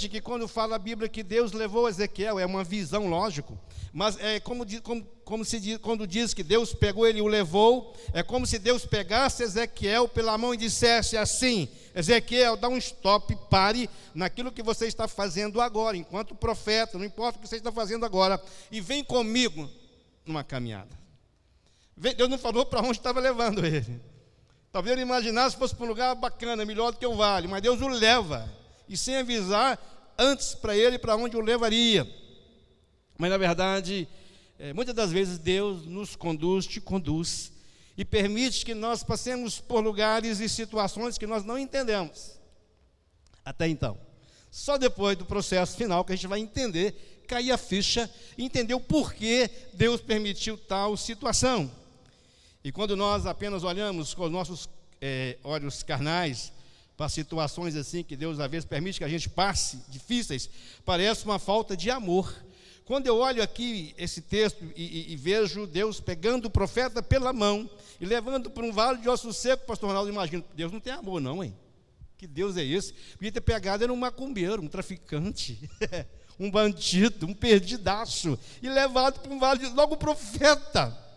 que quando fala a Bíblia que Deus levou Ezequiel, é uma visão, lógico, mas é quando diz que Deus pegou ele e o levou, é como se Deus pegasse Ezequiel pela mão e dissesse assim: Ezequiel, dá um stop, pare naquilo que você está fazendo agora, enquanto profeta, não importa o que você está fazendo agora, e vem comigo numa caminhada. Deus não falou para onde estava levando ele. Talvez ele imaginasse que fosse para um lugar bacana, melhor do que o vale, mas Deus o leva, e sem avisar antes para ele para onde o levaria. Mas na verdade, muitas das vezes Deus nos conduz, te conduz, e permite que nós passemos por lugares e situações que nós não entendemos até então. Só depois do processo final que a gente vai entender, cair a ficha, entender o porquê Deus permitiu tal situação. E quando nós apenas olhamos com os nossos olhos carnais para situações assim que Deus às vezes permite que a gente passe, difíceis, parece uma falta de amor. Quando eu olho aqui esse texto e vejo Deus pegando o profeta pela mão e levando para um vale de ossos secos, pastor Ronaldo, imagina, Deus não tem amor não, hein? Que Deus é esse? Podia ter pegado, era um macumbeiro, um traficante, um bandido, um perdidaço, e levado para um vale, logo o profeta.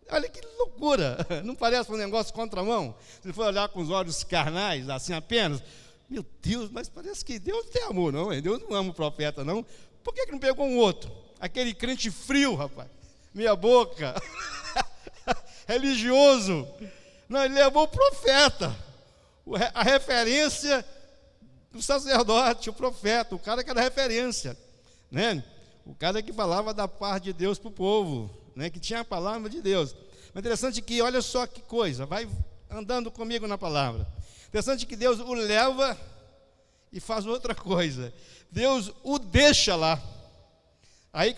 Olha que loucura, não parece um negócio contramão? Se for olhar com os olhos carnais, assim apenas, meu Deus, mas parece que Deus não tem amor não, hein? Deus não ama o profeta não. Por que não pegou um outro? Aquele crente frio, rapaz, meia boca, religioso. Não, ele levou o profeta, a referência do sacerdote, o profeta, o cara que era referência, né? O cara que falava da parte de Deus para o povo, né? Que tinha a palavra de Deus. Mas interessante que, olha só que coisa, vai andando comigo na palavra. Interessante que Deus o leva e faz outra coisa. Deus o deixa lá. Aí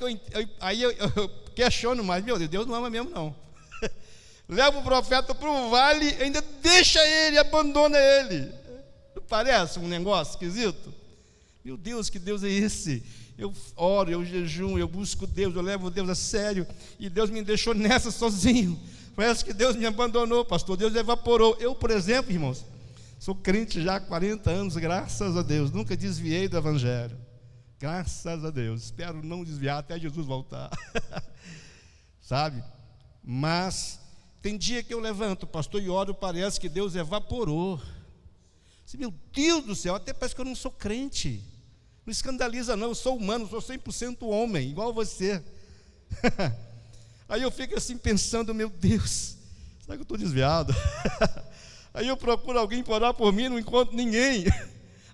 eu questiono mais, meu Deus não ama mesmo não. Leva o profeta para o vale, ainda deixa ele, abandona ele. Não parece um negócio esquisito? Meu Deus, que Deus é esse? Eu oro, eu jejum, eu busco Deus, eu levo Deus a sério, e Deus me deixou nessa sozinho. Parece que Deus me abandonou, pastor, Deus evaporou. Eu, por exemplo, irmãos, sou crente já há 40 anos, graças a Deus, nunca desviei do evangelho. Graças a Deus, espero não desviar até Jesus voltar. Sabe? Mas tem dia que eu levanto, pastor, e oro, parece que Deus evaporou. Meu Deus do céu, até parece que eu não sou crente. Não escandaliza não, eu sou humano, sou 100% homem, igual você. Aí eu fico assim pensando, meu Deus, será que eu estou desviado? Aí eu procuro alguém para orar por mim, não encontro ninguém.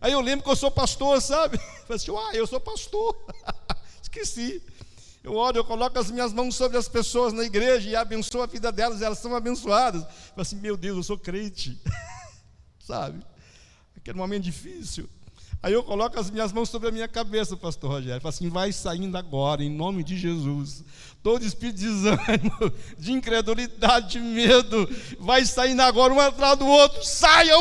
Aí eu lembro que eu sou pastor, sabe? Eu assim, eu sou pastor. Esqueci. Eu oro, eu coloco as minhas mãos sobre as pessoas na igreja e abençoo a vida delas, elas são abençoadas. Eu assim, meu Deus, eu sou crente. Sabe? Aquele momento difícil. Aí eu coloco as minhas mãos sobre a minha cabeça, pastor Rogério. Falo assim, vai saindo agora, em nome de Jesus. Todo espírito de desânimo, de incredulidade, de medo, vai saindo agora um atrás do outro. Saia!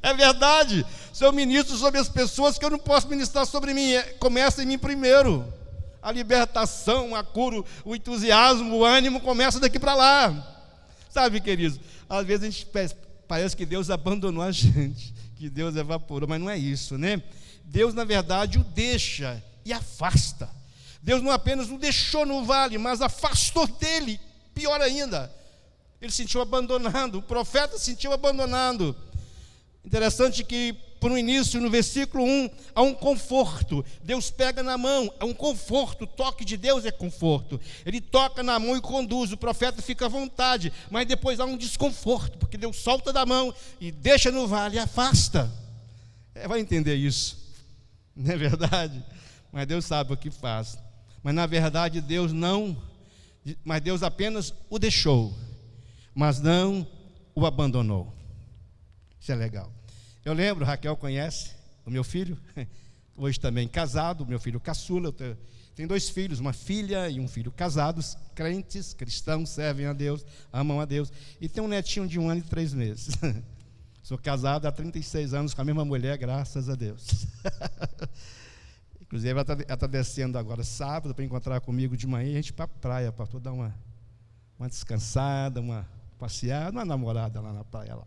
É verdade. Se eu ministro sobre as pessoas, que eu não posso ministrar sobre mim. Começa em mim primeiro. A libertação, a cura, o entusiasmo, o ânimo começa daqui para lá. Sabe, queridos? Às vezes a gente parece que Deus abandonou a gente, que Deus evaporou, mas não é isso, né? Deus, na verdade, o deixa e afasta. Deus não apenas o deixou no vale, mas afastou dele. Pior ainda, ele se sentiu abandonado, o profeta se sentiu abandonado. Interessante que, por um início, no versículo 1, há um conforto. Deus pega na mão, é um conforto. O toque de Deus é conforto. Ele toca na mão e conduz, o profeta fica à vontade. Mas depois há um desconforto, porque Deus solta da mão e deixa no vale e afasta. Vai entender isso, não é verdade? Mas Deus sabe o que faz. Mas na verdade Deus apenas o deixou, mas não o abandonou. Isso é legal. Eu lembro, Raquel conhece o meu filho, hoje também casado, meu filho caçula. Tenho 2 filhos, uma filha e um filho casados, crentes, cristãos, servem a Deus, amam a Deus. E tem um netinho de 1 ano e 3 meses. Sou casado há 36 anos com a mesma mulher, graças a Deus. Inclusive ela está descendo agora sábado para encontrar comigo de manhã e a gente ir para a praia, para dar uma descansada, uma passeada, uma namorada lá na praia lá.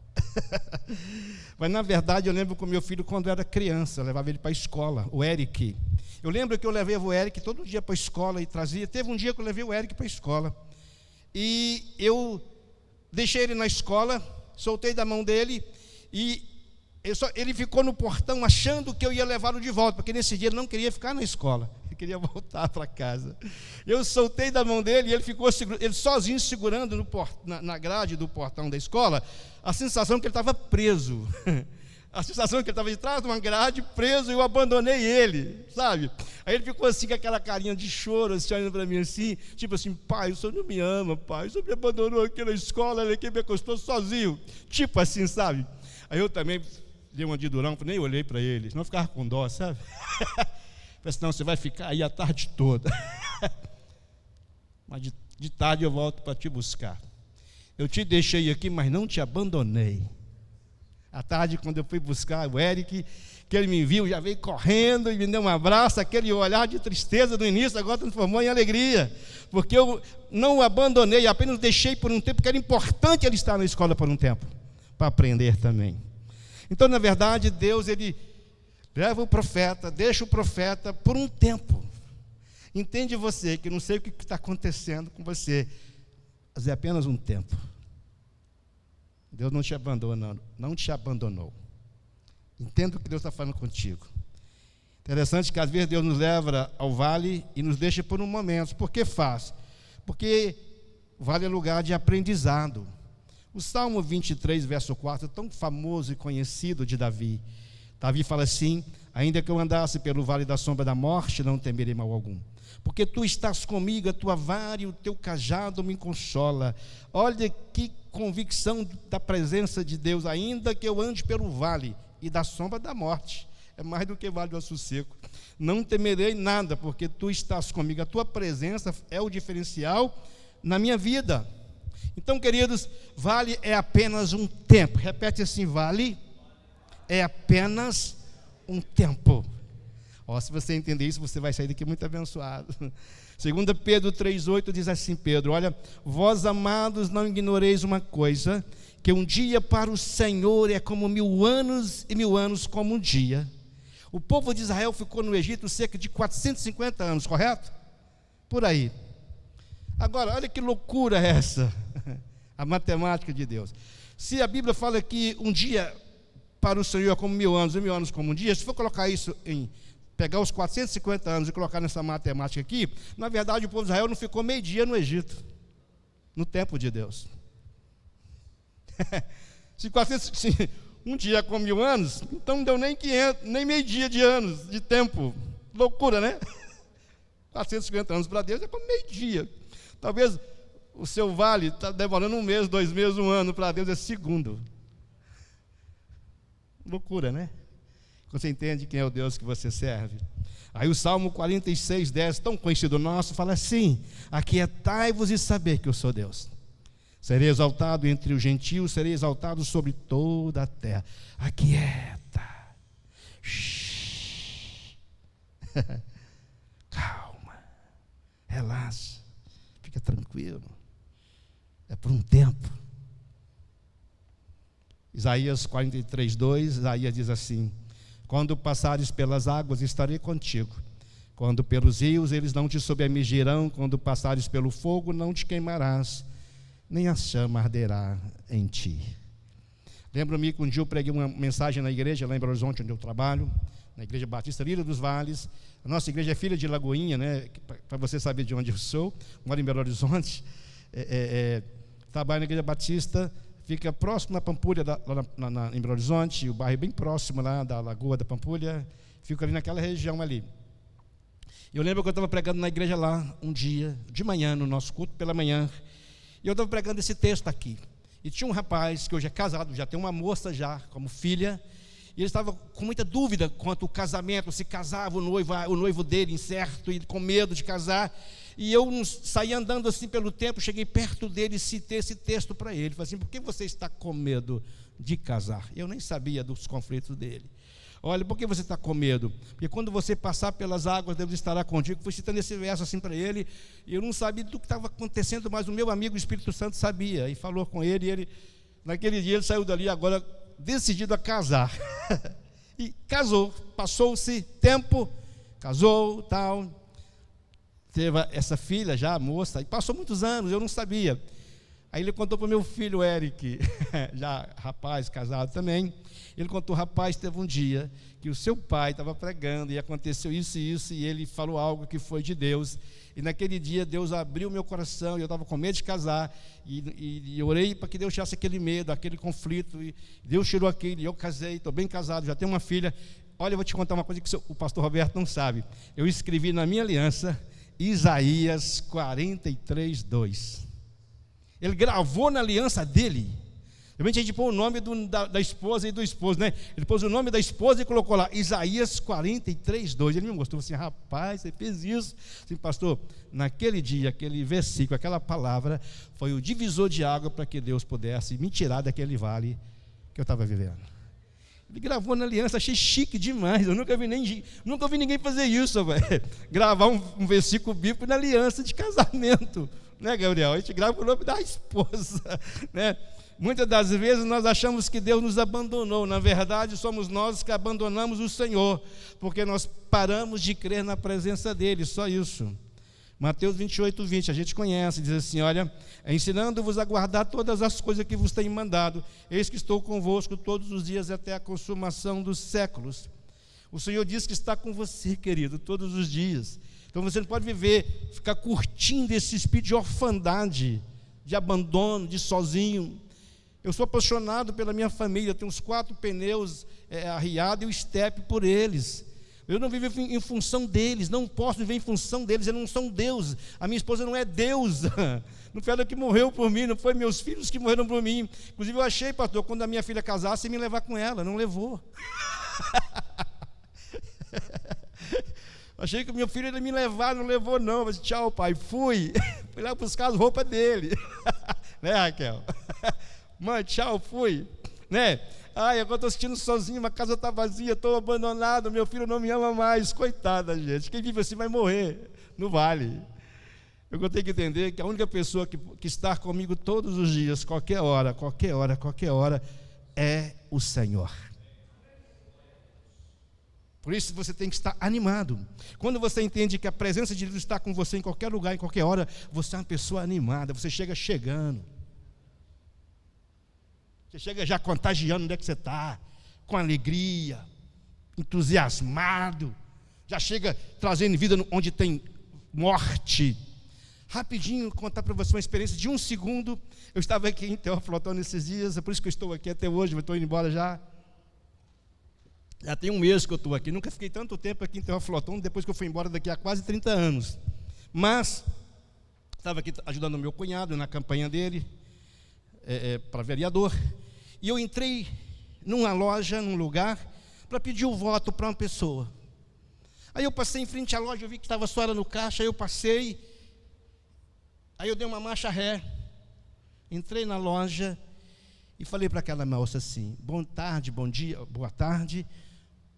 Mas na verdade eu lembro com meu filho quando eu era criança, eu levava ele para a escola, o Eric. Eu lembro que eu levei o Eric todo dia para a escola e trazia. Teve um dia que eu levei o Eric para a escola. E eu deixei ele na escola, soltei da mão dele e ele ficou no portão achando que eu ia levá-lo de volta, porque nesse dia ele não queria ficar na escola, ele queria voltar para casa. Eu soltei da mão dele e ele ficou ele sozinho segurando na grade do portão da escola, a sensação que ele estava preso. A sensação que ele estava de trás de uma grade, preso, e eu abandonei ele, sabe? Aí ele ficou assim, com aquela carinha de choro, assim, olhando para mim assim, tipo assim, pai, o senhor não me ama, pai, o senhor me abandonou aqui na escola, ele aqui me acostou sozinho, tipo assim, sabe? Aí eu também dei uma de durão, nem olhei para ele, senão eu ficava com dó, sabe? Falei assim, não, você vai ficar aí a tarde toda. Mas de tarde eu volto para te buscar. Eu te deixei aqui, mas não te abandonei. À tarde, quando eu fui buscar o Eric, que ele me viu, já veio correndo e me deu um abraço, aquele olhar de tristeza do início, agora transformou em alegria, porque eu não o abandonei, apenas deixei por um tempo, porque era importante ele estar na escola por um tempo, para aprender também. Então, na verdade, Deus, ele leva o profeta, deixa o profeta por um tempo. Entende você, que não sei o que está acontecendo com você, mas é apenas um tempo. Deus não te abandonou, não te abandonou. Entenda o que Deus está falando contigo. Interessante que às vezes Deus nos leva ao vale e nos deixa por um momento. Por que faz? Porque o vale é lugar de aprendizado. O Salmo 23, verso 4, tão famoso e conhecido de Davi. Davi fala assim, ainda que eu andasse pelo vale da sombra da morte, não temerei mal algum. Porque tu estás comigo, a tua vara e o teu cajado me consola. Olha que convicção da presença de Deus, ainda que eu ande pelo vale e da sombra da morte. É mais do que vale do aço seco. Não temerei nada, porque tu estás comigo. A tua presença é o diferencial na minha vida. Então, queridos, vale é apenas um tempo. Repete assim, vale é apenas um tempo. Se você entender isso, você vai sair daqui muito abençoado. 2 Pedro 3,8 diz assim, Pedro, olha, vós amados não ignoreis uma coisa, que um dia para o Senhor é como 1000 anos e 1000 anos como um dia. O povo de Israel ficou no Egito cerca de 450 anos, correto? Por aí. Agora, olha que loucura essa, a matemática de Deus. Se a Bíblia fala que um dia para o Senhor é como 1000 anos e 1000 anos como um dia, se for colocar isso pegar os 450 anos e colocar nessa matemática aqui, na verdade o povo de Israel não ficou meio dia no Egito, no tempo de Deus. Se um dia com 1000 anos, então não deu nem 500, nem meio dia de anos, de tempo. Loucura, né? 450 anos para Deus é como meio dia. Talvez o seu vale está demorando 1 mês, 2 meses, 1 ano, para Deus é segundo. Loucura, né? Você entende quem é o Deus que você serve? Aí o Salmo 46, 10, tão conhecido nosso, fala assim, aquietai-vos e saber que eu sou Deus. Serei exaltado entre os gentios, serei exaltado sobre toda a terra. Aquieta. Calma. Relaxa. Fica tranquilo. É por um tempo. Isaías 43, 2, Isaías diz assim, quando passares pelas águas, estarei contigo. Quando pelos rios, eles não te sobremergirão. Quando passares pelo fogo, não te queimarás, nem a chama arderá em ti. Lembro-me que um dia eu preguei uma mensagem na igreja, lá em Belo Horizonte, onde eu trabalho, na Igreja Batista Lira dos Vales. A nossa igreja é filha de Lagoinha, né? Para você saber de onde eu sou, moro em Belo Horizonte. Trabalho na Igreja Batista, fica próximo da Pampulha, em Belo Horizonte, o bairro bem próximo lá da Lagoa da Pampulha, fico ali naquela região ali. Eu lembro que eu estava pregando na igreja lá, um dia, de manhã, no nosso culto pela manhã, e eu estava pregando esse texto aqui, e tinha um rapaz, que hoje é casado, já tem uma moça já, como filha, e ele estava com muita dúvida quanto ao casamento, se casava o noivo dele incerto, e com medo de casar. E eu saí andando assim pelo tempo, cheguei perto dele e citei esse texto para ele. Falei assim, por que você está com medo de casar? Eu nem sabia dos conflitos dele. Olha, por que você está com medo? Porque quando você passar pelas águas, Deus estará contigo. Fui citando esse verso assim para ele, e eu não sabia do que estava acontecendo, mas o meu amigo o Espírito Santo sabia, e falou com ele, e ele Naquele dia ele saiu dali agora decidido a casar. E casou, passou-se tempo, casou, tal. Teve essa filha já, moça, e passou muitos anos, eu não sabia. Aí ele contou para o meu filho, Eric, já rapaz, casado também. Ele contou, rapaz, teve um dia que o seu pai estava pregando e aconteceu isso e isso, e ele falou algo que foi de Deus. E naquele dia Deus abriu meu coração, e eu estava com medo de casar, e orei para que Deus tirasse aquele medo, aquele conflito, e Deus tirou aquele, e eu casei, estou bem casado, já tenho uma filha. Olha, eu vou te contar uma coisa que o pastor Roberto não sabe. Eu escrevi na minha aliança, Isaías 43, 2. Ele gravou na aliança dele. Realmente a gente pôs o nome da esposa e do esposo, né? Ele pôs o nome da esposa e colocou lá, Isaías 43, 2. Ele me mostrou assim, rapaz, você fez isso. Assim, pastor, naquele dia, aquele versículo, aquela palavra, foi o divisor de água para que Deus pudesse me tirar daquele vale que eu estava vivendo. Ele gravou na aliança, achei chique demais. Eu nunca vi ninguém fazer isso, velho. Gravar um versículo bíblico na aliança de casamento, né, Gabriel? A gente grava o nome da esposa, né? Muitas das vezes nós achamos que Deus nos abandonou. Na verdade, somos nós que abandonamos o Senhor, porque nós paramos de crer na presença dEle, só isso. Mateus 28, 20, a gente conhece, diz assim, olha, ensinando-vos a guardar todas as coisas que vos tenho mandado, eis que estou convosco todos os dias até a consumação dos séculos. O Senhor diz que está com você, querido, todos os dias. Então você não pode ficar curtindo esse espírito de orfandade, de abandono, de sozinho. Eu sou apaixonado pela minha família, tenho uns 4 pneus arriados e o estepe por eles. Eu não vivo em função deles, não posso viver em função deles, eles não são Deus. A minha esposa não é deusa, não foi ela que morreu por mim, não foi meus filhos que morreram por mim. Inclusive eu achei, pastor, quando a minha filha casasse, me levar com ela, não levou. Achei que o meu filho ia me levar, não levou não. Eu disse, tchau pai, fui lá buscar as roupas dele. Né, Raquel? Mãe, tchau, fui, né? Ai, agora estou assistindo sozinho, a casa está vazia, estou abandonado, meu filho não me ama mais. Coitada, gente, quem vive assim vai morrer no vale. Eu tenho que entender que a única pessoa que está comigo todos os dias, qualquer hora, é o Senhor. Por isso você tem que estar animado. Quando você entende que a presença de Deus está com você em qualquer lugar, em qualquer hora, você é uma pessoa animada, você chega chegando. Você chega já contagiando onde é que você está, com alegria, entusiasmado, já chega trazendo vida onde tem morte. Rapidinho, contar para você uma experiência de 1 segundo. Eu estava aqui em Teófilo nesses dias, é por isso que eu estou aqui até hoje, eu estou indo embora já. Já tem 1 mês que eu estou aqui, nunca fiquei tanto tempo aqui em Teófilo, depois que eu fui embora daqui a quase 30 anos. Mas, estava aqui ajudando o meu cunhado na campanha dele, para vereador. E eu entrei numa loja, num lugar, para pedir o voto para uma pessoa. Aí eu passei em frente à loja, eu vi que estava só ela no caixa, aí eu passei, aí eu dei uma marcha ré, entrei na loja e falei para aquela moça assim, boa tarde, bom dia, boa tarde,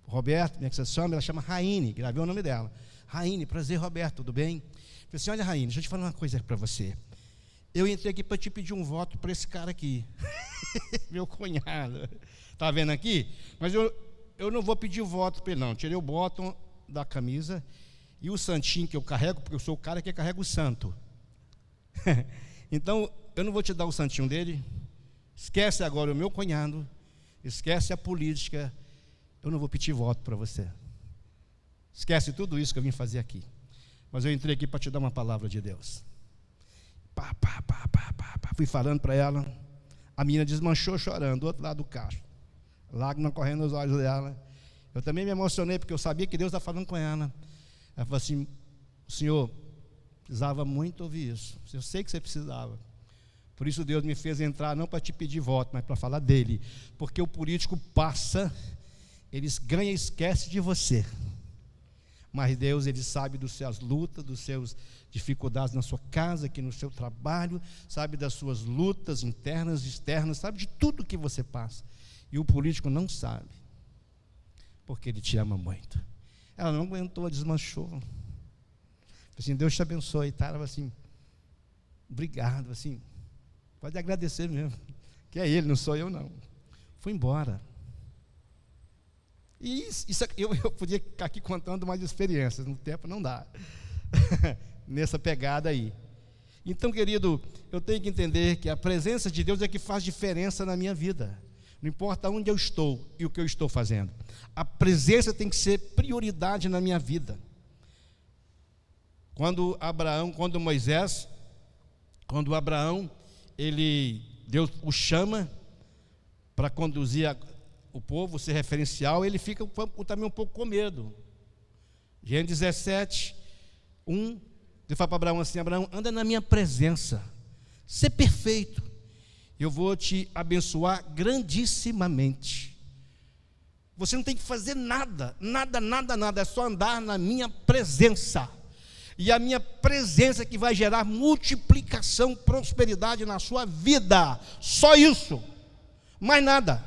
Roberto, como é que você chama? Ela chama Raine, gravei o nome dela. Raine, prazer, Roberto, tudo bem? Eu falei assim, olha Raine, deixa eu te falar uma coisa para você. Eu entrei aqui para te pedir um voto para esse cara aqui, meu cunhado, está vendo aqui? Mas eu não vou pedir voto para ele não, tirei o bottom da camisa e o santinho que eu carrego, porque eu sou o cara que carrega o santo. Então, eu não vou te dar o santinho dele, esquece agora o meu cunhado, esquece a política, eu não vou pedir voto para você. Esquece tudo isso que eu vim fazer aqui. Mas eu entrei aqui para te dar uma palavra de Deus. Fui falando para ela, a menina desmanchou chorando, do outro lado do caixa, lágrima correndo nos olhos dela. Eu também me emocionei, porque eu sabia que Deus estava falando com ela. Ela falou assim, o senhor precisava muito ouvir isso, eu sei que você precisava. Por isso Deus me fez entrar, não para te pedir voto, mas para falar dele. Porque o político passa, eles ganham e esquecem de você. Mas Deus, Ele sabe das suas lutas, dos seus dificuldades na sua casa, aqui no seu trabalho, sabe das suas lutas internas e externas, sabe de tudo que você passa. E o político não sabe, porque ele te ama muito. Ela não aguentou, desmanchou. Assim, Deus te abençoe, tá? Ela assim, obrigado, assim, pode agradecer mesmo, que é ele, não sou eu não. Foi embora. E eu podia ficar aqui contando mais experiências, no tempo não dá, nessa pegada aí. Então, querido, eu tenho que entender que a presença de Deus é que faz diferença na minha vida. Não importa onde eu estou e o que eu estou fazendo. A presença tem que ser prioridade na minha vida. Quando Abraão, Deus o chama para conduzir o povo, ser referencial, ele fica também um pouco com medo. Gênesis 17, 1, ele fala para Abraão assim: Abraão, anda na minha presença, ser perfeito, eu vou te abençoar grandissimamente. Você não tem que fazer nada, é só andar na minha presença. E a minha presença que vai gerar multiplicação, prosperidade na sua vida. Só isso, mais nada.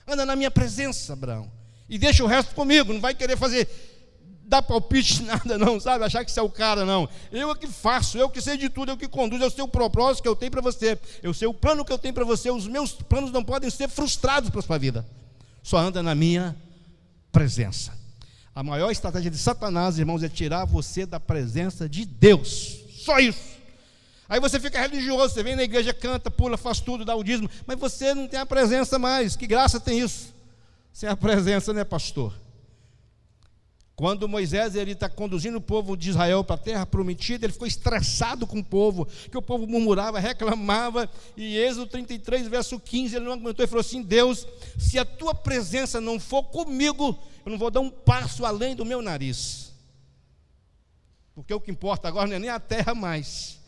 Anda na minha presença, Abraão, e deixa o resto comigo. Não vai querer dar palpite, nada não, sabe? Achar que você é o cara, não. Eu é que faço, eu que sei de tudo, eu que conduzo. Eu sei o propósito que eu tenho para você, eu sei o plano que eu tenho para você. Os meus planos não podem ser frustrados para a sua vida. Só anda na minha presença. A maior estratégia de Satanás, irmãos, é tirar você da presença de Deus. Só isso. Aí você fica religioso, você vem na igreja, canta, pula, faz tudo, dá o dízimo, mas você não tem a presença mais. Que graça tem isso? Sem a presença, né, pastor? Quando Moisés está conduzindo o povo de Israel para a terra prometida, ele ficou estressado com o povo, que o povo murmurava, reclamava, e Êxodo 33, verso 15, ele não aguentou e falou assim: Deus, se a tua presença não for comigo, eu não vou dar um passo além do meu nariz, porque o que importa agora não é nem a terra mais,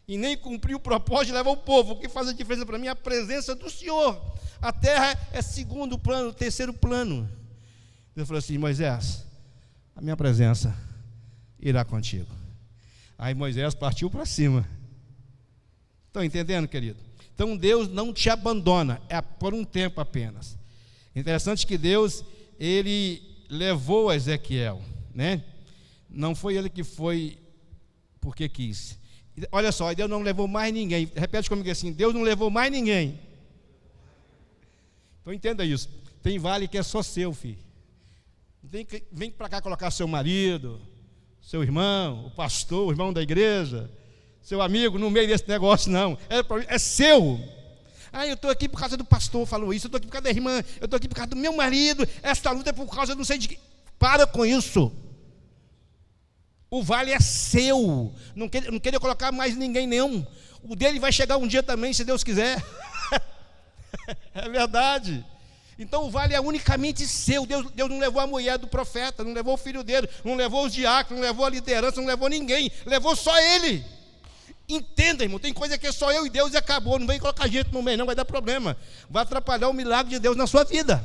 e nem cumprir o propósito de levar o povo. O que faz a diferença para mim é a presença do Senhor. A terra é segundo plano, terceiro plano. Deus falou assim: Moisés, a minha presença irá contigo. Aí Moisés partiu para cima. Estão entendendo, querido? Então Deus não te abandona, é por um tempo apenas. Interessante que Deus, ele levou Ezequiel, né? Não foi ele que foi porque quis. Olha só, Deus não levou mais ninguém. Repete comigo assim: Deus não levou mais ninguém. Então entenda isso. Tem vale que é só seu, filho. Vem para cá colocar seu marido, seu irmão, o pastor, o irmão da igreja, seu amigo no meio desse negócio, não. É seu. Eu estou aqui por causa do pastor, falou isso. Eu estou aqui por causa da irmã. Eu estou aqui por causa do meu marido. Esta luta é por causa, não sei de que. Para com isso. O vale é seu. Não queria colocar mais ninguém, não. O dele vai chegar um dia também, se Deus quiser. É verdade. Então o vale é unicamente seu. Deus não levou a mulher do profeta, não levou o filho dele, não levou os diáconos, não levou a liderança, não levou ninguém, levou só ele. Entenda, irmão, tem coisa que é só eu e Deus e acabou. Não vem colocar gente no meio, não, vai dar problema. Vai atrapalhar o milagre de Deus na sua vida.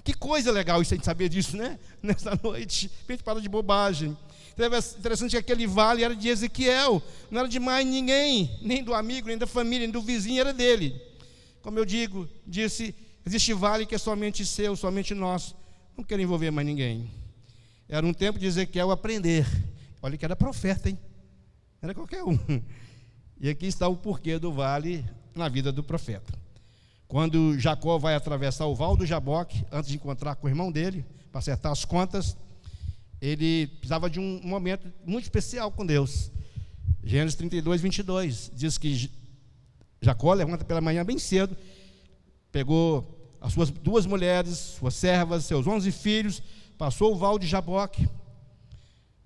Que coisa legal isso, a gente saber disso, né? Nessa noite, a gente fala de bobagem. Interessante que aquele vale era de Ezequiel, não era de mais ninguém, nem do amigo, nem da família, nem do vizinho, era dele. Como eu disse, existe vale que é somente seu, somente nosso. Não quero envolver mais ninguém. Era um tempo de Ezequiel aprender. Olha que era profeta, hein? Era qualquer um. E aqui está o porquê do vale na vida do profeta. Quando Jacó vai atravessar o val do Jaboque, antes de encontrar com o irmão dele, para acertar as contas, ele precisava de um momento muito especial com Deus. Gênesis 32, 22, diz que Jacó levanta pela manhã bem cedo, pegou as suas 2 mulheres, suas servas, seus 11 filhos, passou o val de Jaboque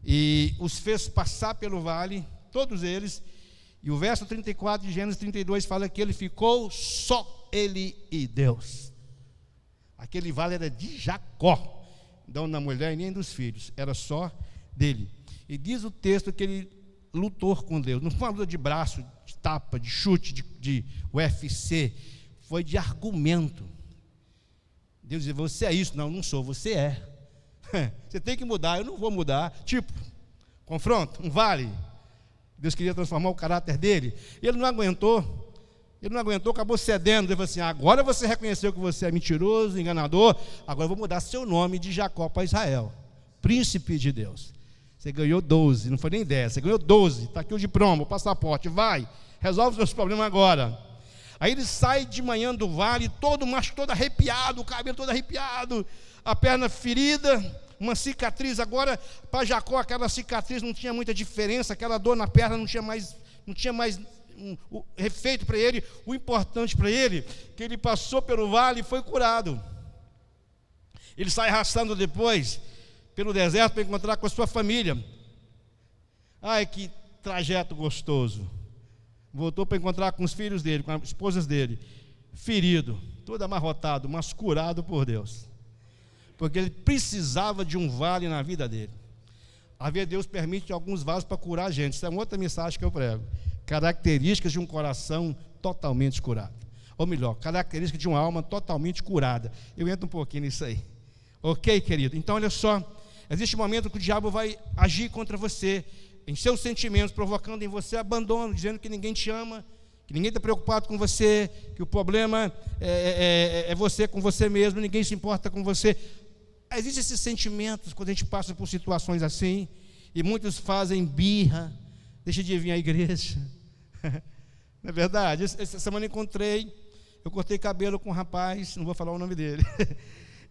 e os fez passar pelo vale, todos eles. E o verso 34 de Gênesis 32 fala que ele ficou só ele e Deus. Aquele vale era de Jacó, não da mulher e nem dos filhos, era só dele. E diz o texto que ele lutou com Deus. Não foi uma luta de braço, de tapa, de chute, de UFC, foi de argumento. Deus dizia: você é isso? Não sou, você é. Você tem que mudar, eu não vou mudar. Tipo, confronto, um vale. Deus queria transformar o caráter dele. Ele não aguentou, acabou cedendo. Ele falou assim: agora você reconheceu que você é mentiroso, enganador, agora eu vou mudar seu nome de Jacó para Israel, príncipe de Deus. Você ganhou 12, não foi nem 10, você ganhou 12, está aqui o diploma, o passaporte, vai, resolve os seus problemas agora. Aí ele sai de manhã do vale, todo macho, todo arrepiado, o cabelo todo arrepiado, a perna ferida, uma cicatriz. Agora, para Jacó, aquela cicatriz não tinha muita diferença, aquela dor na perna não tinha mais efeito para ele. O importante para ele, que ele passou pelo vale e foi curado. Ele sai arrastando depois pelo deserto para encontrar com a sua família. Ai, que trajeto gostoso. Voltou para encontrar com os filhos dele, com as esposas dele, ferido, todo amarrotado, mas curado por Deus, porque ele precisava de um vale na vida dele. Às vezes Deus permite alguns vasos para curar a gente. Isso é uma outra mensagem que eu prego. Características de um coração totalmente curado, ou melhor, características de uma alma totalmente curada. Eu entro um pouquinho nisso aí, ok, querido? Então olha só, existe um momento que o diabo vai agir contra você, em seus sentimentos, provocando em você abandono, dizendo que ninguém te ama, que ninguém está preocupado com você, que o problema é você com você mesmo, ninguém se importa com você. Existem esses sentimentos quando a gente passa por situações assim, e muitos fazem birra, deixa de vir à igreja. Não é verdade? Essa semana eu cortei cabelo com um rapaz, não vou falar o nome dele,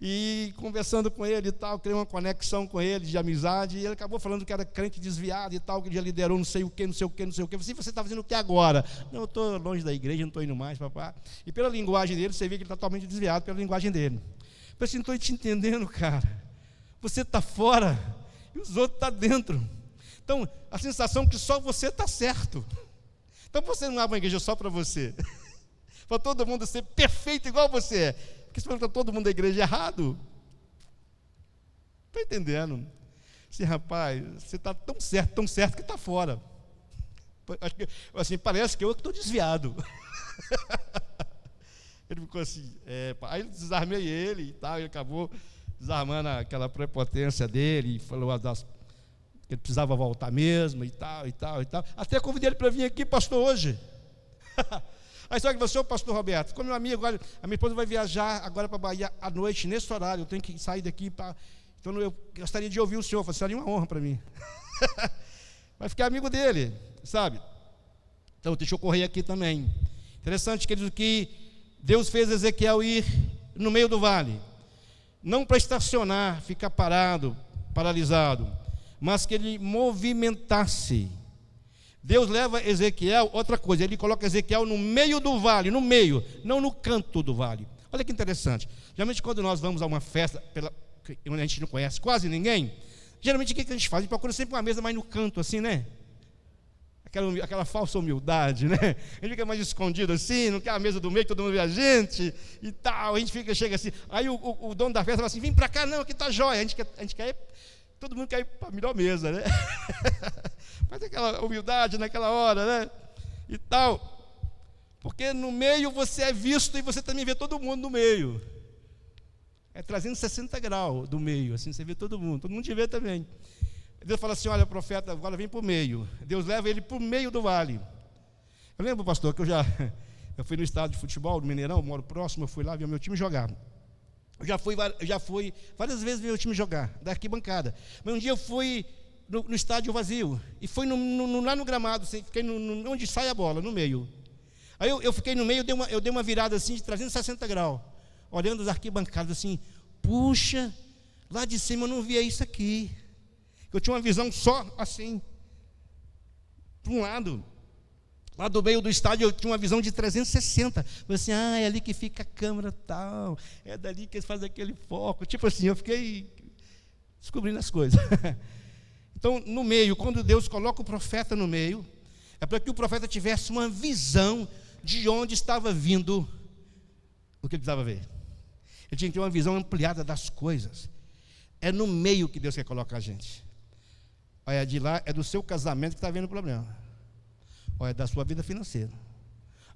e conversando com ele e tal, criei uma conexão com ele de amizade, e ele acabou falando que era crente desviado e tal, que já liderou não sei o que. Eu falei assim, você está fazendo o que agora? Não, eu estou longe da igreja, não estou indo mais, papá. E pela linguagem dele, você vê que ele está totalmente desviado pela linguagem dele. Eu falei assim, não estou te entendendo, cara. Você está fora e os outros estão dentro. Então, a sensação é que só você está certo. Então você não abre uma igreja só para você, para todo mundo ser perfeito igual você é. Porque se pergunta todo mundo da igreja errado. Estou entendendo. Assim, rapaz, você está tão certo que está fora. Assim, parece que eu estou desviado. Ele ficou assim, aí eu desarmei ele e tal, ele acabou desarmando aquela prepotência dele, e falou que ele precisava voltar mesmo, e tal. Até convidei ele para vir aqui, pastor, hoje. Aí só que você, o pastor Roberto, como meu amigo, olha, a minha esposa vai viajar agora para a Bahia à noite, nesse horário, eu tenho que sair daqui, então eu gostaria de ouvir o senhor. Eu falei, seria uma honra para mim. Vai ficar amigo dele, sabe? Então deixa eu correr aqui também. Interessante, querido, que Deus fez Ezequiel ir no meio do vale, não para estacionar, ficar parado, paralisado, mas que ele movimentasse. Deus leva Ezequiel, outra coisa, ele coloca Ezequiel no meio do vale, no meio, não no canto do vale. Olha que interessante, geralmente quando nós vamos a uma festa, onde a gente não conhece quase ninguém, geralmente o que a gente faz? A gente procura sempre uma mesa mais no canto assim, né? Aquela falsa humildade, né? A gente fica mais escondido assim, não quer a mesa do meio, que todo mundo vê a gente e tal, a gente chega assim, aí o dono da festa fala assim, vem pra cá não, aqui tá jóia, a gente quer, todo mundo quer ir para a melhor mesa, né? Mas aquela humildade naquela hora, né? E tal, porque no meio você é visto e você também vê todo mundo no meio, 360 graus do meio, assim, você vê todo mundo te vê também. Deus fala assim, olha, profeta, agora vem para o meio. Deus leva ele para o meio do vale. Eu lembro, pastor, que eu fui no estádio de futebol do Mineirão, eu moro próximo, eu fui lá ver o meu time jogar. Eu já fui várias vezes ver o time jogar, da arquibancada. Mas um dia eu fui no estádio vazio, e fui lá no gramado, fiquei onde sai a bola, no meio. Aí eu fiquei no meio, eu dei uma virada assim de 360 graus, olhando as arquibancadas assim, puxa, lá de cima eu não via isso aqui. Eu tinha uma visão só assim, para um lado. Lá do meio do estádio eu tinha uma visão de 360. Falei assim, é ali que fica a câmera tal, é dali que eles fazem aquele foco. Tipo assim, eu fiquei descobrindo as coisas. Então, no meio, quando Deus coloca o profeta no meio, é para que o profeta tivesse uma visão de onde estava vindo o que ele precisava ver. Ele tinha que ter uma visão ampliada das coisas. É no meio que Deus quer colocar a gente. Olha, de lá é do seu casamento que está vendo o problema. Olha, é da sua vida financeira.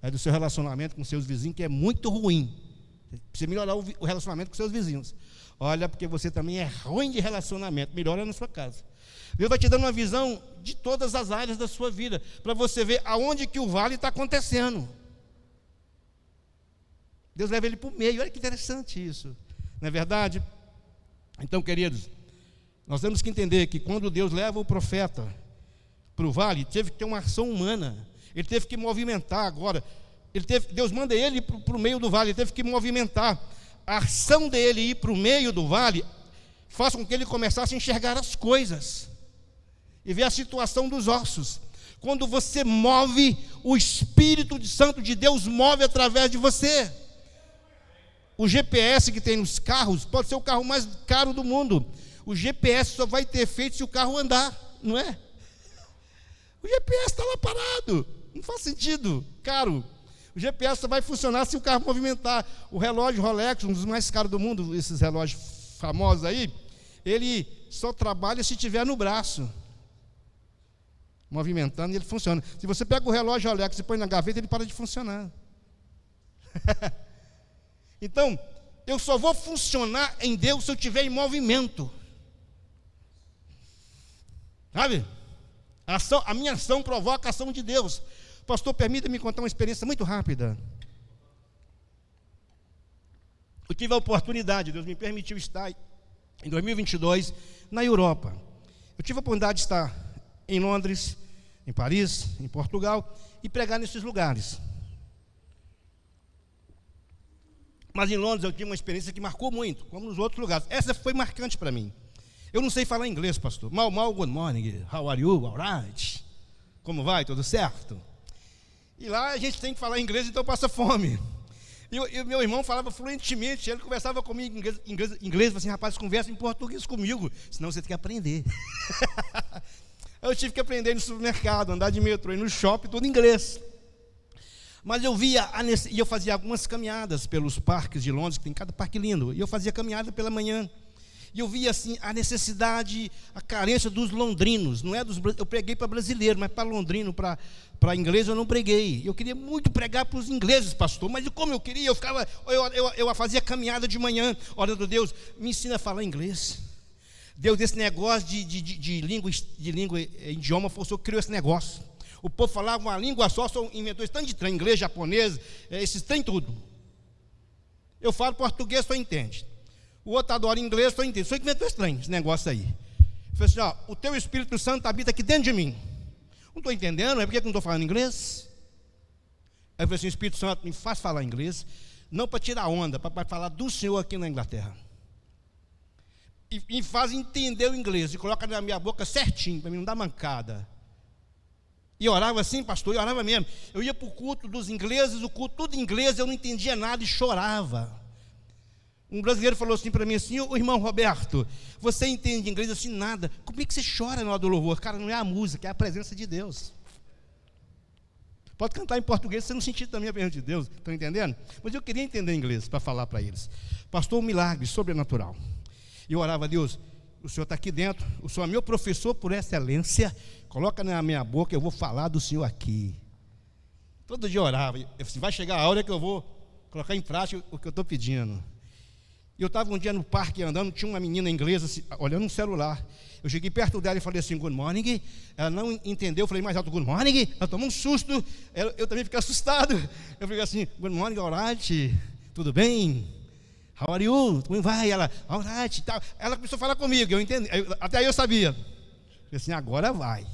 É do seu relacionamento com seus vizinhos, que é muito ruim. Precisa melhorar o relacionamento com seus vizinhos. Olha, porque você também é ruim de relacionamento. Melhora na sua casa. Deus vai te dando uma visão de todas as áreas da sua vida, para você ver aonde que o vale está acontecendo. Deus leva ele para o meio. Olha que interessante isso. Não é verdade? Então, queridos, nós temos que entender que quando Deus leva o profeta para o vale, teve que ter uma ação humana. Ele teve que movimentar agora. Deus manda ele para o meio do vale, ele teve que movimentar. A ação dele ir para o meio do vale faz com que ele começasse a enxergar as coisas e ver a situação dos ossos. Quando você move, o Espírito Santo de Deus move através de você. O GPS que tem nos carros pode ser o carro mais caro do mundo. O GPS só vai ter efeito se o carro andar, não é? O GPS está lá parado, não faz sentido, caro. O GPS só vai funcionar se o carro movimentar. O relógio Rolex, um dos mais caros do mundo, esses relógios famosos aí, ele só trabalha se tiver no braço, movimentando, e ele funciona. Se você pega o relógio Rolex e põe na gaveta, ele para de funcionar. Então, eu só vou funcionar em Deus se eu estiver em movimento. Sabe? A minha ação provoca a ação de Deus. Pastor, permita-me contar uma experiência muito rápida. Eu tive a oportunidade, Deus me permitiu estar em 2022 na Europa. Eu tive a oportunidade de estar em Londres, em Paris, em Portugal e pregar nesses lugares. Mas em Londres eu tive uma experiência que marcou muito, como nos outros lugares. Essa foi marcante para mim. Eu não sei falar inglês, pastor. Mal, good morning, how are you, all right? Como vai, tudo certo? E lá a gente tem que falar inglês, então passa fome. E meu irmão falava fluentemente, ele conversava comigo em inglês, falava assim, rapaz, conversa em português comigo, senão você tem que aprender. Eu tive que aprender no supermercado, andar de metrô, ir no shopping, tudo em inglês. Mas eu via, e eu fazia algumas caminhadas pelos parques de Londres, que tem cada parque lindo, e eu fazia caminhada pela manhã. E eu via assim a necessidade, a carência dos londrinos, não é eu preguei para brasileiro, mas para londrino, para inglês eu não preguei. Eu queria muito pregar para os ingleses, pastor, mas como eu queria, eu fazia caminhada de manhã, orando, Deus, me ensina a falar inglês. Deus, esse negócio de língua, idioma, forçou, criou esse negócio. O povo falava uma língua só inventou esse tanto de trem, inglês, japonês, esses trem tudo. Eu falo português, só entende. O outro adora inglês, só entende. Só inventou esse negócio aí. Eu falei assim, ó, o teu Espírito Santo habita aqui dentro de mim. Não estou entendendo, é porque eu não estou falando inglês? Aí eu falei assim, Espírito Santo, me faz falar inglês, não para tirar onda, para falar do Senhor aqui na Inglaterra. E me faz entender o inglês, e coloca na minha boca certinho, para mim não dar mancada. E orava assim, pastor, e orava mesmo. Eu ia para o culto dos ingleses, o culto tudo em inglês, eu não entendia nada e chorava. Um brasileiro falou assim para mim assim, o irmão Roberto, você entende inglês? assim? Nada. Como é que você chora na hora do louvor? Cara, não é a música, é a presença de Deus. Pode cantar em português, você não sentir também a presença de Deus, estão entendendo? Mas eu queria entender inglês para falar para eles. Pastor, um milagre sobrenatural. E eu orava, Deus, o Senhor está aqui dentro, o Senhor é meu professor por excelência, coloca na minha boca, eu vou falar do Senhor aqui. Todo dia eu orava, assim, vai chegar a hora que eu vou colocar em prática o que eu estou pedindo. E eu estava um dia no parque andando, tinha uma menina inglesa assim, olhando um celular. Eu cheguei perto dela e falei assim, good morning. Ela não entendeu, eu falei mais alto, good morning. Ela tomou um susto, eu também fiquei assustado. Eu falei assim, good morning, all right, tudo bem? How are you? Como vai? Ela, all right, tal. Ela começou a falar comigo, eu entendi, até aí eu sabia. Eu falei assim, agora vai.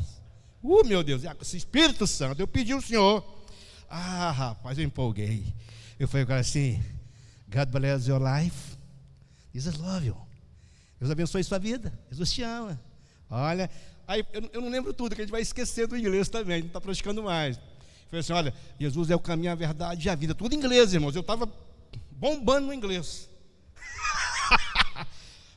Meu Deus, esse Espírito Santo, eu pedi ao Senhor. Ah, rapaz, eu empolguei. Eu falei assim, God bless your life. Jesus love you. Deus abençoe sua vida. Jesus te ama. Olha, aí eu não lembro tudo, que a gente vai esquecer do inglês também, não está praticando mais. Eu falei assim, olha, Jesus é o caminho, a verdade e a vida. Tudo em inglês, irmãos. Eu estava bombando no inglês.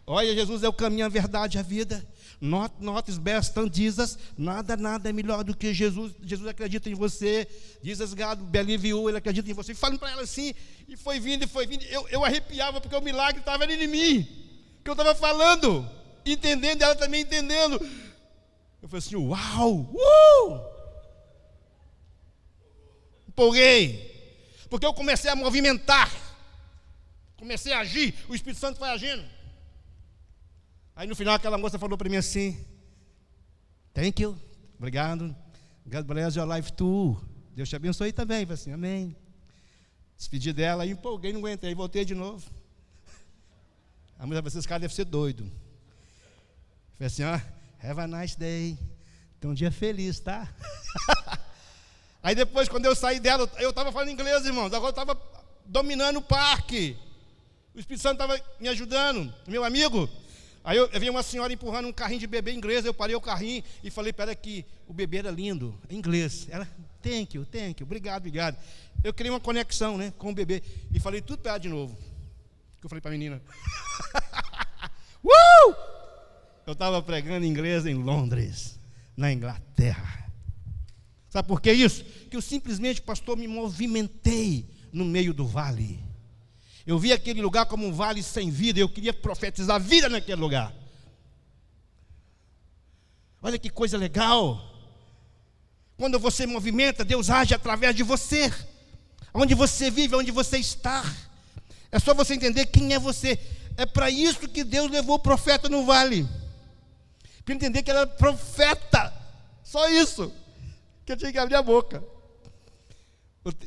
Olha, Jesus é o caminho, a verdade e a vida. Not is best than Jesus. Nada é melhor do que Jesus. Jesus acredita em você. Jesus God believe you. Ele acredita em você. E falando para ela assim, e foi vindo. Eu arrepiava porque o milagre estava em mim. Que eu estava falando, entendendo, ela também entendendo. Eu falei assim, uau! Empolguei. Porque eu comecei a movimentar. Comecei a agir. O Espírito Santo foi agindo. Aí no final aquela moça falou para mim assim, thank you, obrigado, God bless your life too, Deus te abençoe também. Eu falei assim, amém. Despedi dela, aí empolguei, não aguentei, voltei de novo. A mulher falou assim, esse cara deve ser doido. Eu falei assim, have a nice day, tem um dia feliz, tá? Aí depois, quando eu saí dela, eu estava falando inglês, irmãos. Agora eu estava dominando o parque. O Espírito Santo estava me ajudando, meu amigo. Aí eu vi uma senhora empurrando um carrinho de bebê inglês. Eu parei o carrinho e falei, espera aqui, o bebê era lindo, em inglês. Ela, thank you, obrigado. Eu criei uma conexão, né, com o bebê. E falei tudo para ela de novo. Que eu falei para a menina. Eu estava pregando inglês em Londres, na Inglaterra. Sabe por que isso? Que eu simplesmente, pastor, me movimentei no meio do vale. Eu vi aquele lugar como um vale sem vida. Eu queria profetizar vida naquele lugar. Olha que coisa legal. Quando você movimenta, Deus age através de você. Onde você vive, onde você está. É só você entender quem é você. É para isso que Deus levou o profeta no vale. Para entender que ele era profeta. Só isso. Que eu tinha que abrir a boca.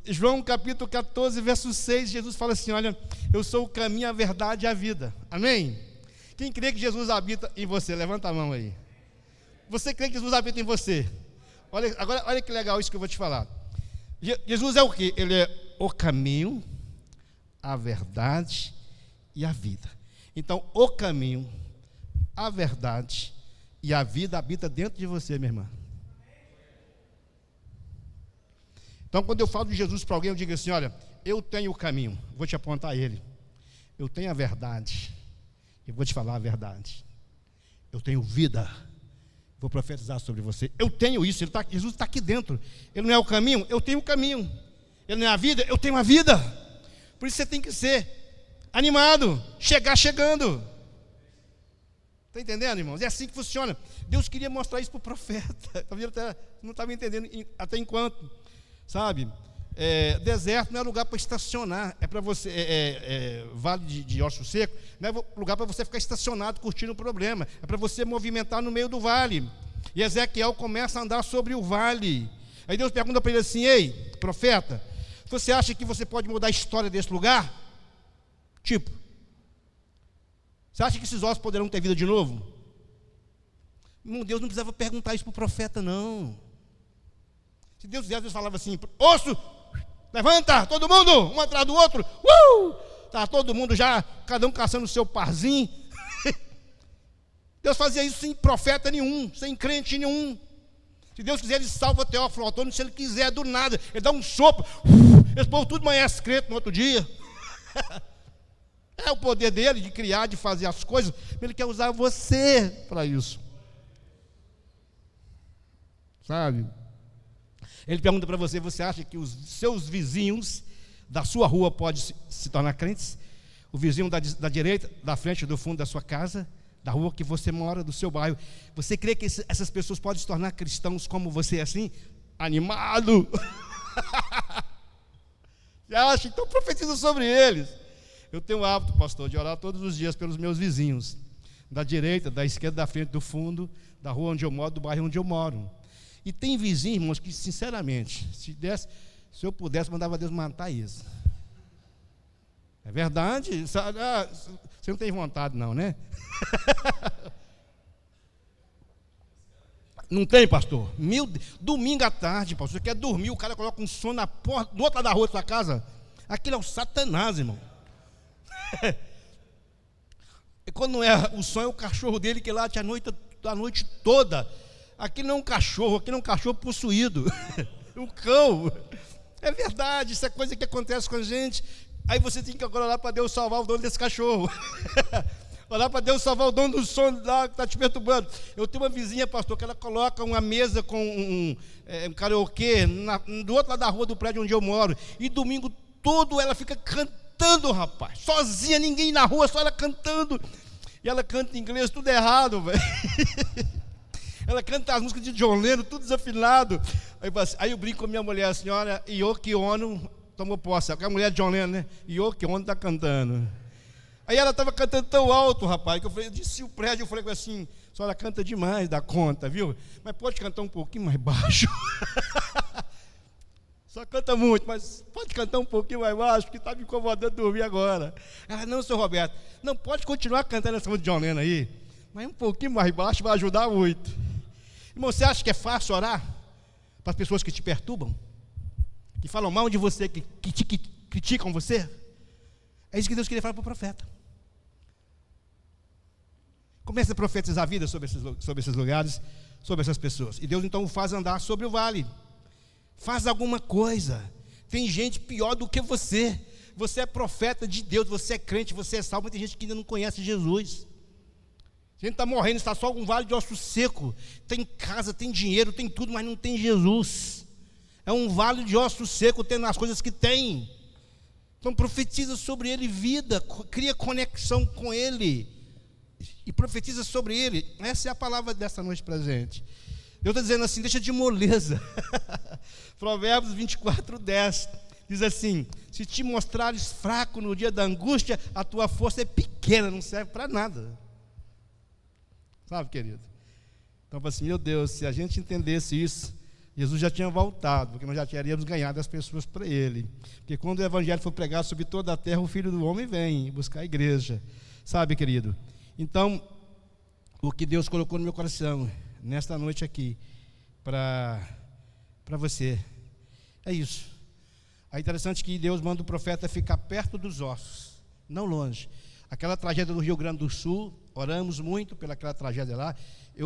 João capítulo 14, verso 6, Jesus fala assim, olha, eu sou o caminho, a verdade e a vida. Amém? Quem crê que Jesus habita em você? Levanta a mão aí. Você crê que Jesus habita em você? Olha que legal isso que eu vou te falar. Jesus é o quê? Ele é o caminho, a verdade e a vida. Então, o caminho, a verdade e a vida habita dentro de você, minha irmã. Então, quando eu falo de Jesus para alguém, eu digo assim, olha, eu tenho o caminho, vou te apontar a ele. Eu tenho a verdade, e vou te falar a verdade. Eu tenho vida, vou profetizar sobre você. Eu tenho isso, Jesus está aqui dentro. Ele não é o caminho, eu tenho o caminho. Ele não é a vida, eu tenho a vida. Por isso você tem que ser animado, chegar chegando. Está entendendo, irmãos? É assim que funciona. Deus queria mostrar isso para o profeta. Não estava entendendo até enquanto. Sabe, deserto não é lugar para estacionar, é para você, vale de ossos secos, não é lugar para você ficar estacionado curtindo o problema, é para você movimentar no meio do vale. E Ezequiel começa a andar sobre o vale. Aí Deus pergunta para ele assim, ei, profeta, você acha que você pode mudar a história desse lugar? Tipo, você acha que esses ossos poderão ter vida de novo? Deus não precisava perguntar isso para o profeta, não. Se Deus quisesse, Deus falava assim, osso, levanta, todo mundo, um atrás do outro, tá todo mundo já, cada um caçando o seu parzinho. Deus fazia isso sem profeta nenhum, sem crente nenhum. Se Deus quiser, Ele salva Teófilo Otônio, se Ele quiser, do nada, Ele dá um sopro, esse povo tudo amanhece crente no outro dia. É o poder dele de criar, de fazer as coisas, Ele quer usar você para isso. Sabe? Ele pergunta para você, você acha que os seus vizinhos da sua rua podem se tornar crentes? O vizinho da direita, da frente, do fundo da sua casa, da rua que você mora, do seu bairro. Você crê que essas pessoas podem se tornar cristãos como você, assim? Animado! Você acha? Então profetiza sobre eles. Eu tenho o hábito, pastor, de orar todos os dias pelos meus vizinhos. Da direita, da esquerda, da frente, do fundo, da rua onde eu moro, do bairro onde eu moro. E tem vizinhos, irmãos, que sinceramente, se eu pudesse, mandava Deus matar isso. É verdade? Você não tem vontade não, né? Não tem, pastor? Domingo à tarde, pastor, você quer dormir, o cara coloca um som na porta, do outro lado da rua da sua casa. Aquilo é o Satanás, irmão. E quando não é o som, é o cachorro dele que late a noite toda. Aqui não é um cachorro, aqui não é um cachorro possuído. Um cão. É verdade, isso é coisa que acontece com a gente. Aí você tem que agora orar para Deus salvar o dono desse cachorro. Orar para Deus salvar o dono do som lá que está te perturbando. Eu tenho uma vizinha, pastor, que ela coloca uma mesa com um karaokê do outro lado da rua do prédio onde eu moro. E domingo todo ela fica cantando, rapaz. Sozinha, ninguém na rua, só ela cantando. E ela canta em inglês tudo errado, velho. Ela canta as músicas de John Lennon, tudo desafinado. Aí eu brinco com a minha mulher, a senhora Yoko Ono tomou posse. A mulher de John Lennon, né? Yoko Ono está cantando. Aí ela estava cantando tão alto, rapaz, que eu disse o prédio, eu falei assim, a senhora canta demais da conta, viu? Mas pode cantar um pouquinho mais baixo. Só canta muito, mas pode cantar um pouquinho mais baixo, porque está me incomodando dormir agora. Ela, não, senhor Roberto, não, pode continuar cantando essa música de John Lennon aí, mas um pouquinho mais baixo vai ajudar muito. Irmão, você acha que é fácil orar para as pessoas que te perturbam? que falam mal de você, que criticam você. É isso que Deus queria falar para o profeta. Comece a profetizar a vida sobre esses lugares, sobre essas pessoas. E Deus então o faz andar sobre o vale. Faz alguma coisa. Tem gente pior do que você. Você é profeta de Deus, você é crente, você é salvo, mas tem gente que ainda não conhece Jesus. A gente está morrendo, está só um vale de osso seco. Tem casa, tem dinheiro, tem tudo, mas não tem Jesus. É um vale de osso seco, tendo as coisas que tem. Então profetiza sobre ele vida, cria conexão com ele e profetiza sobre ele. Essa é a palavra dessa noite para a gente. Deus está dizendo assim, deixa de moleza. Provérbios 24:10 diz assim: se te mostrares fraco no dia da angústia, a tua força é pequena, não serve para nada. Sabe, querido? Então, assim, meu Deus, se a gente entendesse isso, Jesus já tinha voltado, porque nós já teríamos ganhado as pessoas para Ele. Porque quando o Evangelho for pregado sobre toda a terra, o Filho do Homem vem buscar a igreja. Sabe, querido? Então, o que Deus colocou no meu coração, nesta noite aqui, para você, é isso. É interessante que Deus manda o profeta ficar perto dos ossos, não longe. Aquela tragédia do Rio Grande do Sul, oramos muito pelaquela tragédia lá.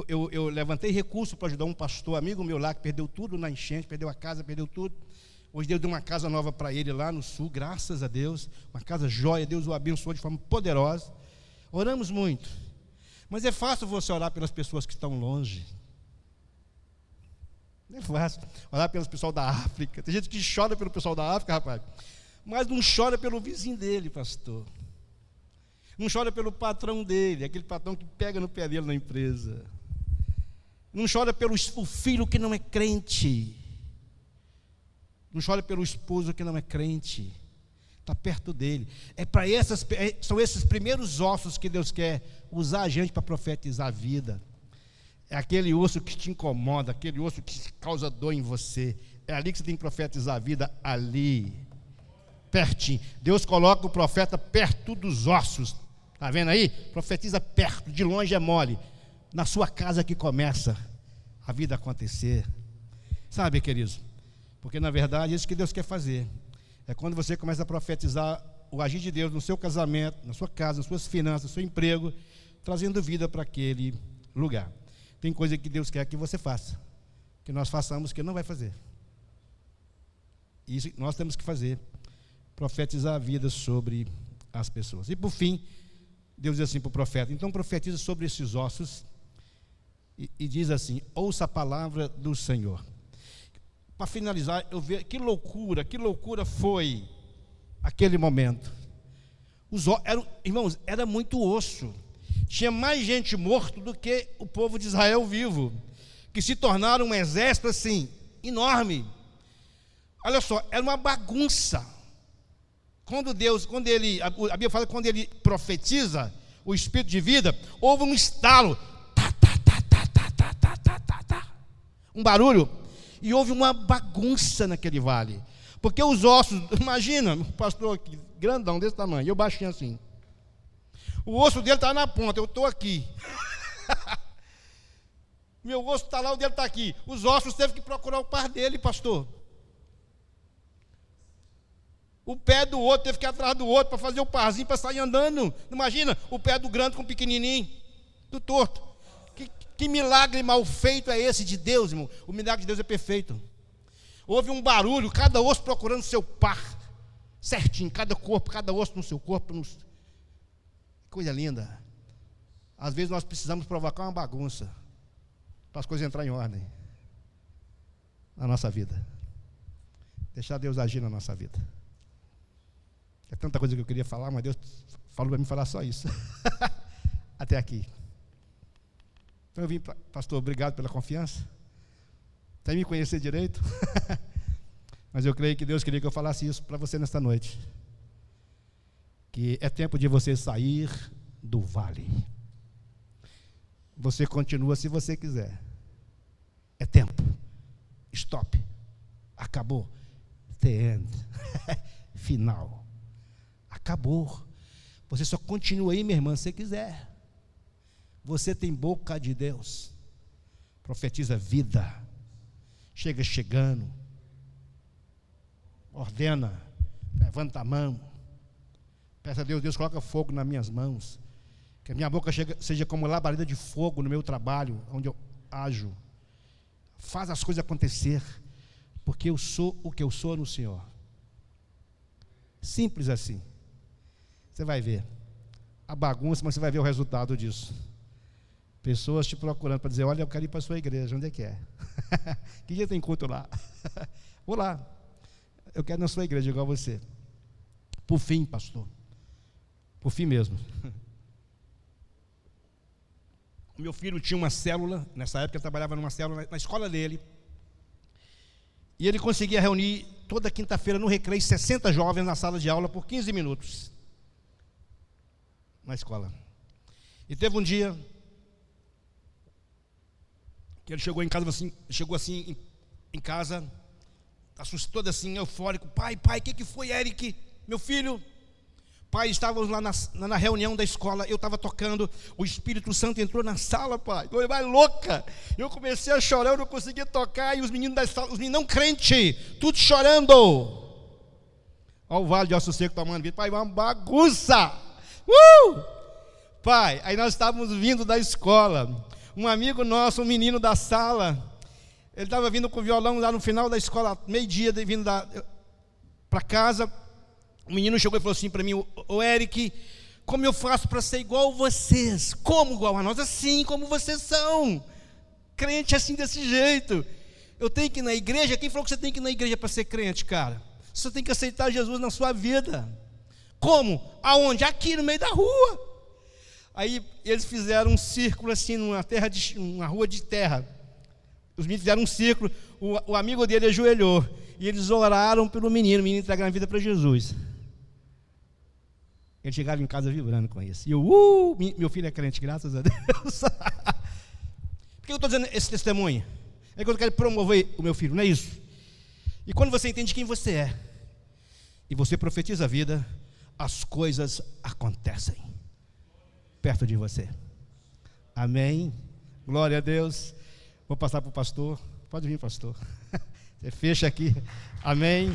Eu levantei recurso para ajudar um pastor amigo meu lá, que perdeu tudo na enchente, perdeu a casa, perdeu tudo. Hoje Deus deu uma casa nova para ele lá no sul, graças a Deus, uma casa jóia, Deus o abençoou de forma poderosa. Oramos muito, mas é fácil você orar pelas pessoas que estão longe. Não é fácil orar pelo pessoal da África. Tem gente que chora pelo pessoal da África, rapaz, mas não chora pelo vizinho dele, pastor. Não chora pelo patrão dele, aquele patrão que pega no pé dele na empresa. Não chora pelo filho que não é crente. Não chora pelo esposo que não é crente. Está perto dele. São esses primeiros ossos que Deus quer usar a gente para profetizar a vida. É aquele osso que te incomoda, aquele osso que causa dor em você. É ali que você tem que profetizar a vida, ali, pertinho. Deus coloca o profeta perto dos ossos. Está vendo aí? Profetiza perto, de longe é mole. Na sua casa que começa a vida acontecer. Sabe, queridos? Porque na verdade é isso que Deus quer fazer. É quando você começa a profetizar o agir de Deus no seu casamento, na sua casa, nas suas finanças, no seu emprego, trazendo vida para aquele lugar. Tem coisa que Deus quer que você faça, que nós façamos que Ele não vai fazer. Isso nós temos que fazer, profetizar a vida sobre as pessoas. E por fim, Deus diz assim para o profeta, então profetiza sobre esses ossos e diz assim, ouça a palavra do Senhor. Para finalizar, eu vejo que loucura foi aquele momento. Irmãos, era muito osso. Tinha mais gente morta do que o povo de Israel vivo, que se tornaram um exército assim, enorme. Olha só, era uma bagunça. A Bíblia fala que quando ele profetiza o espírito de vida, houve um estalo, um barulho, e houve uma bagunça naquele vale, porque os ossos, imagina, o pastor aqui, grandão desse tamanho, eu baixinho assim, o osso dele está na ponta, eu estou aqui, meu osso está lá, o dele está aqui, os ossos teve que procurar o par dele, pastor. O pé do outro teve que ir atrás do outro para fazer o parzinho, para sair andando. Imagina, o pé do grande com o pequenininho, do torto. Que milagre mal feito é esse de Deus, irmão? O milagre de Deus é perfeito. Houve um barulho, cada osso procurando seu par, certinho, cada osso no seu corpo. Coisa linda. Às vezes nós precisamos provocar uma bagunça para as coisas entrarem em ordem na nossa vida. Deixar Deus agir na nossa vida. É tanta coisa que eu queria falar, mas Deus falou para mim falar só isso. Até aqui. Então eu vim, pastor, obrigado pela confiança. Sem me conhecer direito. Mas eu creio que Deus queria que eu falasse isso para você nesta noite. Que é tempo de você sair do vale. Você continua se você quiser. É tempo. Stop. Acabou. The end. Final. Acabou. Você só continua aí, minha irmã, se você quiser. Você tem boca de Deus. Profetiza vida. Chega chegando. ordena, levanta a mão, peça a Deus, Deus coloca fogo nas minhas mãos, que a minha boca seja como labareda de fogo no meu trabalho, onde eu ajo. Faz as coisas acontecer, porque eu sou o que eu sou no Senhor. Simples assim. Você vai ver a bagunça, mas você vai ver o resultado disso. Pessoas te procurando para dizer, olha, eu quero ir para a sua igreja, onde é que é? Que dia tem culto lá? Vou lá, eu quero ir na sua igreja igual você. Por fim, pastor, por fim mesmo. O meu filho tinha uma célula, nessa época ele trabalhava numa célula na escola dele, e ele conseguia reunir toda quinta-feira no recreio 60 jovens na sala de aula por 15 minutos na escola. E teve um dia que ele chegou em casa em casa, assustado assim, eufórico. Pai, o que foi, Eric? Meu filho? Pai, estávamos lá na reunião da escola, eu estava tocando, o Espírito Santo entrou na sala, pai, eu vai louca, eu comecei a chorar, eu não conseguia tocar, e os meninos da sala, os meninos não crentes, tudo chorando. Olha o Vale de Osso Seco tomando vida, pai, uma bagunça. Pai, aí nós estávamos vindo da escola, um amigo nosso, um menino da sala, ele estava vindo com o violão lá no final da escola, meio-dia, vindo para casa. O menino chegou e falou assim para mim, ô Eric, como eu faço para ser igual a vocês? Como igual a nós? Assim como vocês são. Crente assim, desse jeito. Eu tenho que ir na igreja? Quem falou que você tem que ir na igreja para ser crente, cara? Você tem que aceitar Jesus na sua vida. Como? Aonde? Aqui no meio da rua. Aí eles fizeram um círculo assim, numa rua de terra. Os meninos fizeram um círculo, o amigo dele ajoelhou, e eles oraram pelo menino, o menino entregando a vida para Jesus. Ele chegava em casa vibrando com isso. E eu, meu filho é crente, graças a Deus. Por que eu estou dizendo esse testemunho? É que eu quero promover o meu filho, não é isso? E quando você entende quem você é, e você profetiza a vida, as coisas acontecem perto de você. Amém? Glória a Deus. Vou passar para o pastor. Pode vir, pastor. Você fecha aqui. Amém.